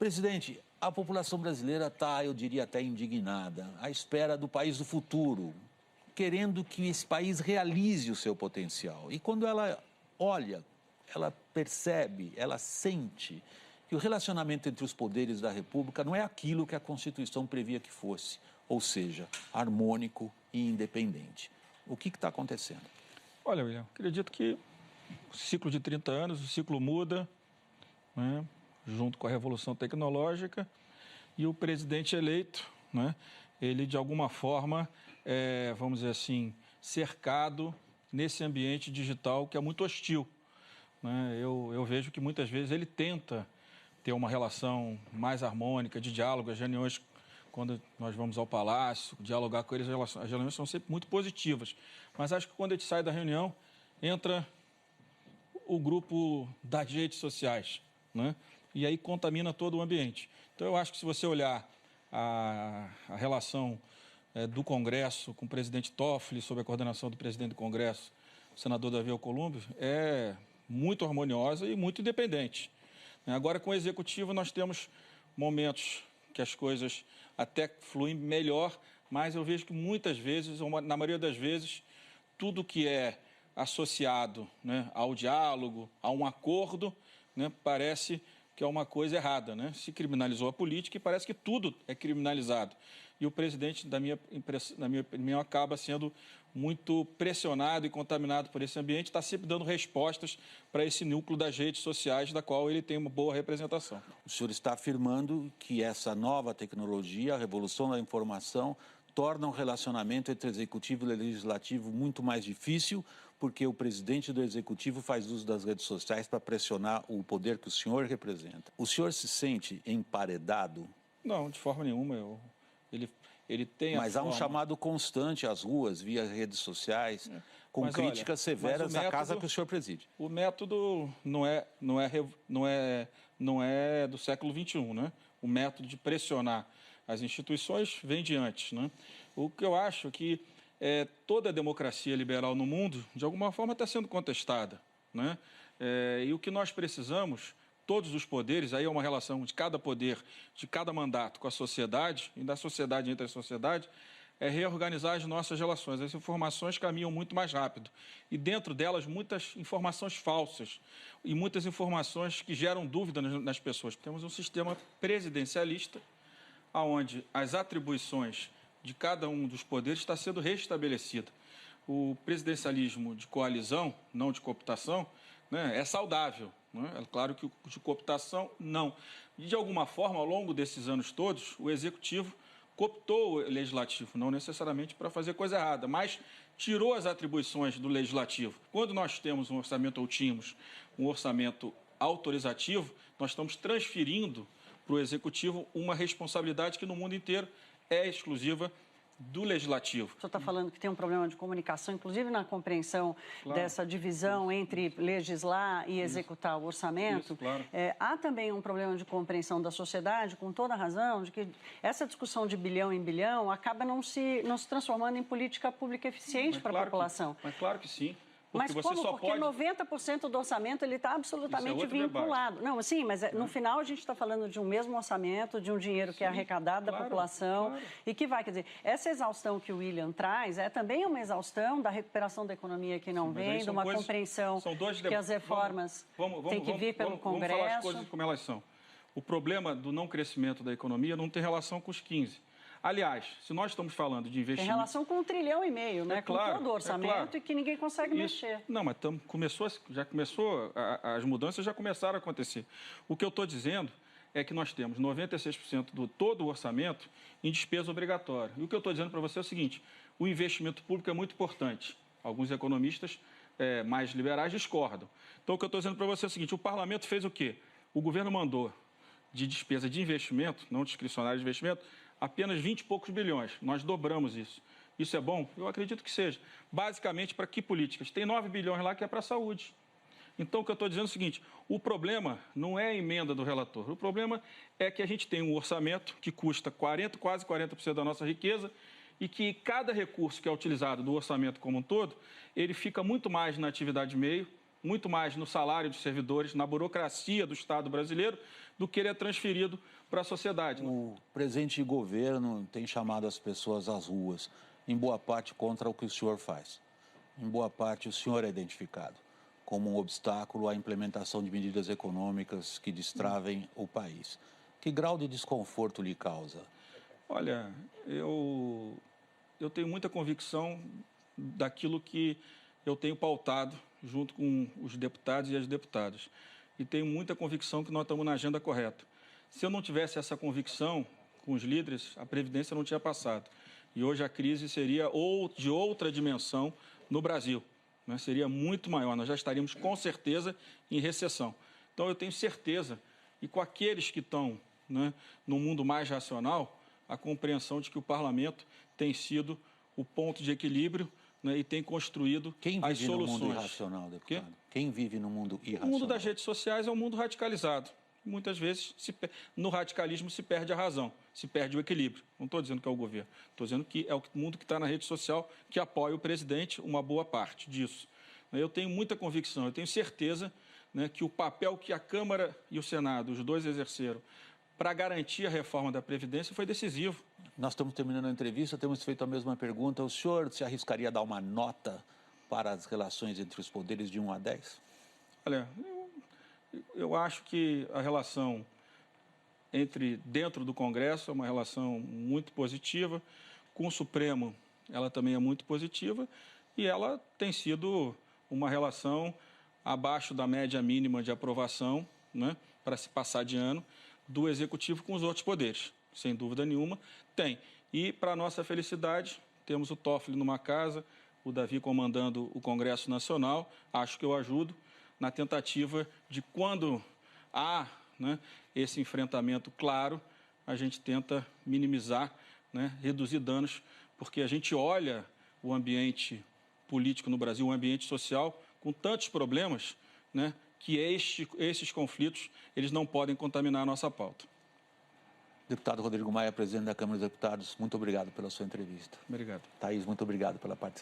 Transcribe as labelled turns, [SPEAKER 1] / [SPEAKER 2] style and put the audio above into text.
[SPEAKER 1] Presidente, a população brasileira está, eu diria até indignada, à espera do país do futuro, querendo que esse país realize o seu potencial. E quando ela olha, ela percebe, ela sente que o relacionamento entre os poderes da República não é aquilo que a Constituição previa que fosse, ou seja, harmônico e independente. O que está acontecendo?
[SPEAKER 2] Olha, William, acredito que o ciclo de 30 anos, o ciclo muda, né, junto com a Revolução Tecnológica, e o presidente eleito, né, ele de alguma forma, vamos dizer assim, cercado nesse ambiente digital que é muito hostil. Né? Eu vejo que muitas vezes ele tenta ter uma relação mais harmônica, de diálogo, as reuniões, quando nós vamos ao palácio, dialogar com eles, as reuniões são sempre muito positivas. Mas acho que quando a gente sai da reunião, entra o grupo das redes sociais, né? E aí contamina todo o ambiente. Então, eu acho que se você olhar a relação do Congresso com o presidente Toffoli, sob a coordenação do presidente do Congresso, o senador Davi Alcolumbre, é muito harmoniosa e muito independente. Agora, com o Executivo, nós temos momentos que as coisas até fluem melhor, mas eu vejo que muitas vezes, ou na maioria das vezes, tudo que é associado, né, ao diálogo, a um acordo, né, parece que é uma coisa errada, né? Se criminalizou a política e parece que tudo é criminalizado. E o presidente, na minha opinião, acaba sendo muito pressionado e contaminado por esse ambiente, está sempre dando respostas para esse núcleo das redes sociais, da qual ele tem uma boa representação.
[SPEAKER 1] O senhor está afirmando que essa nova tecnologia, a revolução da informação, torna o relacionamento entre executivo e legislativo muito mais difícil, porque o presidente do executivo faz uso das redes sociais para pressionar o poder que o senhor representa. O senhor se sente emparedado?
[SPEAKER 2] Não, de forma nenhuma. Ele tem
[SPEAKER 1] Mas há um chamado constante às ruas, via redes sociais, com
[SPEAKER 2] mas,
[SPEAKER 1] críticas severas à casa que o senhor preside.
[SPEAKER 2] O método não é do século XXI, né? O método de pressionar as instituições vem de antes, né? O que eu acho é que toda a democracia liberal no mundo, de alguma forma, está sendo contestada, né? E o que nós precisamos, todos os poderes, aí é uma relação de cada poder, de cada mandato com a sociedade, e da sociedade entre a sociedade, é reorganizar as nossas relações. As informações caminham muito mais rápido. E dentro delas, muitas informações falsas e muitas informações que geram dúvida nas pessoas. Temos um sistema presidencialista, onde as atribuições de cada um dos poderes está sendo restabelecida. O presidencialismo de coalizão, não de cooptação, né, é saudável. Né? É claro que o de cooptação, não. E, de alguma forma, ao longo desses anos todos, o Executivo cooptou o Legislativo, não necessariamente para fazer coisa errada, mas tirou as atribuições do Legislativo. Quando nós temos um orçamento, ou tínhamos um orçamento autorizativo, nós estamos transferindo para o Executivo uma responsabilidade que no mundo inteiro é exclusiva do Legislativo.
[SPEAKER 3] O senhor está falando que tem um problema de comunicação, inclusive na compreensão dessa divisão entre legislar e executar o orçamento.
[SPEAKER 2] Claro.
[SPEAKER 3] Há também um problema de compreensão da sociedade, com toda a razão, de que essa discussão de bilhão em bilhão acaba não se transformando em política pública eficiente para a população.
[SPEAKER 2] Mas claro que sim.
[SPEAKER 3] Mas como? Porque 90% do orçamento ele está absolutamente vinculado.
[SPEAKER 2] Debate.
[SPEAKER 3] Não, sim, mas no final a gente está falando de um mesmo orçamento, de um dinheiro que é arrecadado da população e que vai, quer dizer, essa exaustão que o William traz é também uma exaustão da recuperação da economia que não vem, de uma compreensão que as reformas têm que vir pelo Congresso.
[SPEAKER 2] Vamos falar as coisas como elas são. O problema do não crescimento da economia não tem relação com os 15. Aliás, se nós estamos falando de investimento...
[SPEAKER 3] Tem relação com 1,5 trilhão, né? Com todo o orçamento e que ninguém consegue mexer.
[SPEAKER 2] Não, mas as mudanças já começaram a acontecer. O que eu estou dizendo é que nós temos 96% do todo o orçamento em despesa obrigatória. E o que eu estou dizendo para você é o seguinte, o investimento público é muito importante. Alguns economistas mais liberais discordam. Então, o que eu estou dizendo para você é o seguinte, o parlamento fez o quê? O governo mandou de despesa de investimento, não discricionária de investimento, apenas 20 e poucos bilhões. Nós dobramos isso. Isso é bom? Eu acredito que seja. Basicamente, para que políticas? Tem 9 bilhões lá que é para a saúde. Então, o que eu estou dizendo é o seguinte, o problema não é a emenda do relator. O problema é que a gente tem um orçamento que custa quase 40% da nossa riqueza e que cada recurso que é utilizado do orçamento como um todo, ele fica muito mais na atividade meio, muito mais no salário dos servidores, na burocracia do Estado brasileiro, do que ele é transferido para a sociedade.
[SPEAKER 1] O presidente de governo tem chamado as pessoas às ruas, em boa parte contra o que o senhor faz. Em boa parte, o senhor é identificado como um obstáculo à implementação de medidas econômicas que destravem o país. Que grau de desconforto lhe causa?
[SPEAKER 2] Olha, eu tenho muita convicção daquilo que eu tenho pautado junto com os deputados e as deputadas. E tenho muita convicção que nós estamos na agenda correta. Se eu não tivesse essa convicção com os líderes, a Previdência não tinha passado. E hoje a crise seria de outra dimensão no Brasil. Né? Seria muito maior, nós já estaríamos com certeza em recessão. Então eu tenho certeza, e com aqueles que estão, né, no mundo mais racional, a compreensão de que o parlamento tem sido o ponto de equilíbrio, né, e tem construído as soluções.
[SPEAKER 1] Quem vive no mundo irracional, deputado? Quem vive no mundo irracional?
[SPEAKER 2] O mundo das redes sociais é um mundo radicalizado. Muitas vezes, no radicalismo, se perde a razão, se perde o equilíbrio. Não estou dizendo que é o governo, estou dizendo que é o mundo que está na rede social que apoia o presidente, uma boa parte disso. Eu tenho muita convicção, eu tenho certeza, né, que o papel que a Câmara e o Senado, os dois exerceram, para garantir a reforma da Previdência foi decisivo.
[SPEAKER 1] Nós estamos terminando a entrevista, temos feito a mesma pergunta. O senhor se arriscaria a dar uma nota para as relações entre os poderes de 1 a 10?
[SPEAKER 2] Olha, eu acho que a relação dentro do Congresso é uma relação muito positiva. Com o Supremo, ela também é muito positiva e ela tem sido uma relação abaixo da média mínima de aprovação, né, para se passar de ano, do Executivo com os outros poderes. Sem dúvida nenhuma, tem. E, para nossa felicidade, temos o Toffoli numa casa, o Davi comandando o Congresso Nacional. Acho que eu ajudo na tentativa de, quando há, né, esse enfrentamento claro, a gente tenta minimizar, né, reduzir danos, porque a gente olha o ambiente político no Brasil, o ambiente social, com tantos problemas, né, que esses conflitos eles não podem contaminar a nossa pauta.
[SPEAKER 1] Deputado Rodrigo Maia, presidente da Câmara dos Deputados, muito obrigado pela sua entrevista.
[SPEAKER 2] Obrigado.
[SPEAKER 1] Thaís, muito obrigado pela participação.